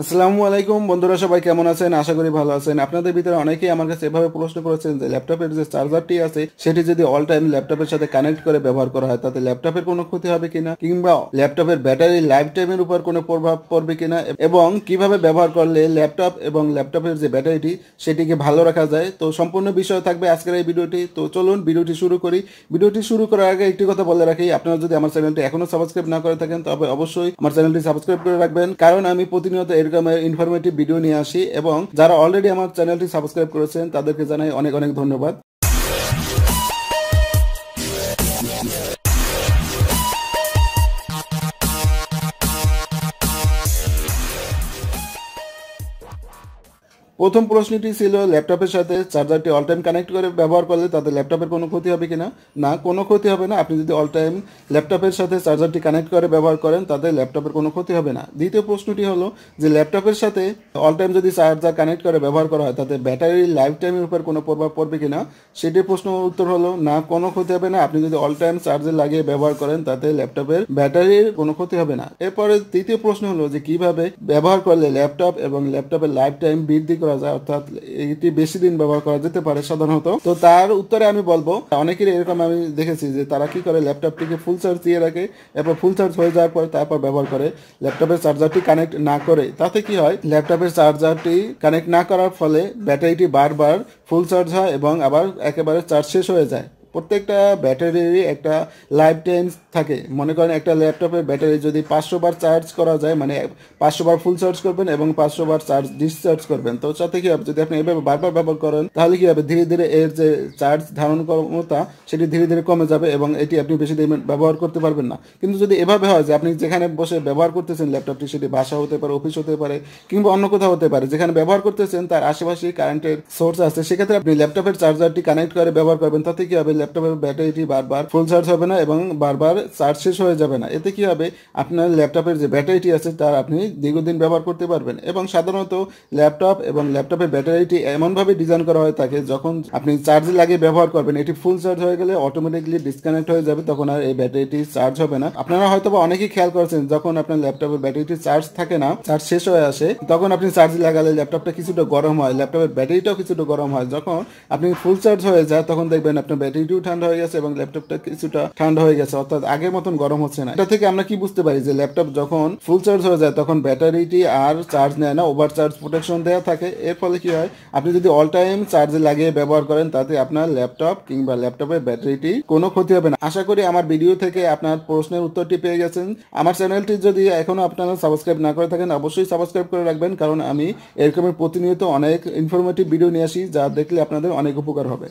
আসসালামু আলাইকুম বন্ধুরা, সবাই কেমন আছেন? আশা করি ভালো আছেন। আপনাদের ভিতরে অনেকেই আমার কাছে এভাবে প্রশ্ন করেছেন যে ল্যাপটপের যে চার্জারটি আছে সেটি যদি অল টাইম ল্যাপটপের সাথে কানেক্ট করে ব্যবহার করা হয় তাতে ল্যাপটপের কোনো ক্ষতি হবে কিনা, কিংবা ল্যাপটপের ব্যাটারি লাইফ টাইমের উপর কোনো প্রভাব পড়বে কিনা, এবং কিভাবে ব্যবহার করলে ল্যাপটপ এবং ল্যাপটপের যে ব্যাটারিটি সেটিকে ভালো রাখা যায়। তো সম্পূর্ণ বিষয় থাকবে আজকের এই ভিডিওটি। তো চলুন ভিডিওটি শুরু করি। ভিডিওটি শুরু করার আগে একটি কথা বলে রাখি, আপনারা যদি আমার চ্যানেলটি এখনো সাবস্ক্রাইব না করে থাকেন তবে অবশ্যই আমার চ্যানেলটি সাবস্ক্রাইব করে রাখবেন, কারণ আমি প্রতিনিয়ত ইনফরমেটিভ ভিডিও নিয়ে আসি। এবং যারা অলরেডি আমার চ্যানেলটি সাবস্ক্রাইব করেছেন তাদেরকে জানাই অনেক অনেক ধন্যবাদ। প্রথম প্রশ্নটি ছিল ল্যাপটপের সাথে চার্জারটি অল টাইম কানেক্ট করে ব্যবহার করলে তাতে ল্যাপটপের কোনো ক্ষতি হবে কিনা। না, কোনো ক্ষতি হবে না। আপনি যদি অল টাইম ল্যাপটপের সাথে চার্জারটি কানেক্ট করে ব্যবহার করেন তাতে ল্যাপটপের কোনো ক্ষতি হবে না। দ্বিতীয় প্রশ্নটি হলো যে ল্যাপটপের সাথে অল টাইম যদি চার্জার কানেক্ট করে ব্যবহার করা হয় তাতে ব্যাটারির লাইফ টাইমের উপর কোনো প্রভাব পড়বে কিনা। সেটির প্রশ্ন উত্তর হলো না, কোনো ক্ষতি হবে না। আপনি যদি অল টাইম চার্জে লাগিয়ে ব্যবহার করেন তাতে ল্যাপটপের ব্যাটারির কোনো ক্ষতি হবে না। এরপরে তৃতীয় প্রশ্ন হলো যে কিভাবে ব্যবহার করলে ল্যাপটপ এবং ল্যাপটপের লাইফ টাইম বৃদ্ধি করা যায়, অর্থাৎ এটি বেশি দিন ব্যবহার করা যেতে পারে সাধারণত। তো তার উত্তরে আমি বলবো, অনেকেরই এরকম আমি দেখেছি যে তারা কি করে, ল্যাপটপটিকে ফুল চার্জ দিয়ে রাখে, এরপর ফুল চার্জ হয়ে যাওয়ার পর তারপর ব্যবহার করে। ল্যাপটপের চার্জারটি কানেক্ট না করে, তাতে কি হয়, ল্যাপটপের চার্জারটি কানেক্ট না করার ফলে ব্যাটারিটি বারবার ফুল চার্জ হয় এবং আবার একেবারে চার্জ শেষ হয়ে যায়। প্রত্যেকটা ব্যাটারিরই একটা লাইফ টাইম থাকে। মনে করেন একটা ল্যাপটপের ব্যাটারি যদি 500 বার চার্জ করা যায়, মানে 500 বার ফুল চার্জ করবেন এবং 500 বার চার্জ ডিসচার্জ করবেন, তো তাতে কি হবে, যদি আপনি এভাবে বারবার ব্যবহার করেন তাহলে কি হবে, ধীরে ধীরে এর যে চার্জ ধারণ ক্ষমতা সেটি ধীরে ধীরে কমে যাবে এবং এটি আপনি বেশি দিন ব্যবহার করতে পারবেন না। কিন্তু যদি এভাবে হয় যে আপনি যেখানে বসে ব্যবহার করতেছেন ল্যাপটপটি, সেটি বাসা হতে পারে, অফিস হতে পারে, কিংবা অন্য কোথাও হতে পারে, যেখানে ব্যবহার করতেছেন তার আশেপাশে কারেন্টের সোর্স আছে, সেক্ষেত্রে আপনি ল্যাপটপের চার্জারটি কানেক্ট করে ব্যবহার করবেন। তাতে কি হবে, ল্যাপটপের ব্যাটারিটি বারবার ফুল চার্জ হবে না এবং বারবার চার্জ শেষ হয়ে যাবে না। এতে কি হবে, আপনার ল্যাপটপের যে ব্যাটারিটি আছে তার আপনি দীর্ঘদিন ব্যবহার করতে পারবেন। এবং সাধারণত ল্যাপটপ এবং ল্যাপটপের ব্যাটারিটি এমনভাবে ডিজাইন করা হয়ে থাকে, যখন আপনি চার্জে লাগিয়ে ব্যবহার করবেন এটি ফুল চার্জ হয়ে গেলে অটোমেটিকলি ডিসকানেক্ট হয়ে যাবে, তখন আর এই ব্যাটারিটি চার্জ হবে না। আপনারা হয়তো বা অনেকেই খেয়াল করেছেন, যখন আপনার ল্যাপটপের ব্যাটারিটি চার্জ থাকে না, চার্জ শেষ হয়ে আসে, তখন আপনি চার্জে লাগালে ল্যাপটপটা কিছুটা গরম হয়, ল্যাপটপের ব্যাটারিটাও কিছুটা গরম হয়। যখন আপনি ফুল চার্জ হয়ে যায় তখন দেখবেন আপনার ব্যাটারিটিও ঠান্ডা হয়ে গেছে এবং ল্যাপটপটা কিছুটা ঠান্ডা হয়ে গেছে, অর্থাৎ আগের মতন গরম হচ্ছে না। এটা থেকে আমরা কি বুঝতে পারি যে ল্যাপটপ যখন ফুল চার্জ হয়ে যায় তখন ব্যাটারিটি আর চার্জ নেয় না, ওভার চার্জ প্রোটেকশন দেওয়া থাকে। এর ফলে কি হয়, আপনি যদি অল টাইম চার্জে লাগিয়ে ব্যবহার করেন তাতে আপনার ল্যাপটপ কিংবা ল্যাপটপের ব্যাটারিটি কোনো ক্ষতি হবে না। আশা করি আমার ভিডিও থেকে আপনার প্রশ্নের উত্তরটি পেয়ে গেছেন। আমার চ্যানেলটি যদি এখনো আপনারা সাবস্ক্রাইব না করে থাকেন অবশ্যই সাবস্ক্রাইব করে রাখবেন, কারণ আমি এরকমের প্রতিনিয়ত অনেক ইনফরমেটিভ ভিডিও নিয়ে আসি যা দেখলে আপনাদের অনেক উপকার হবে।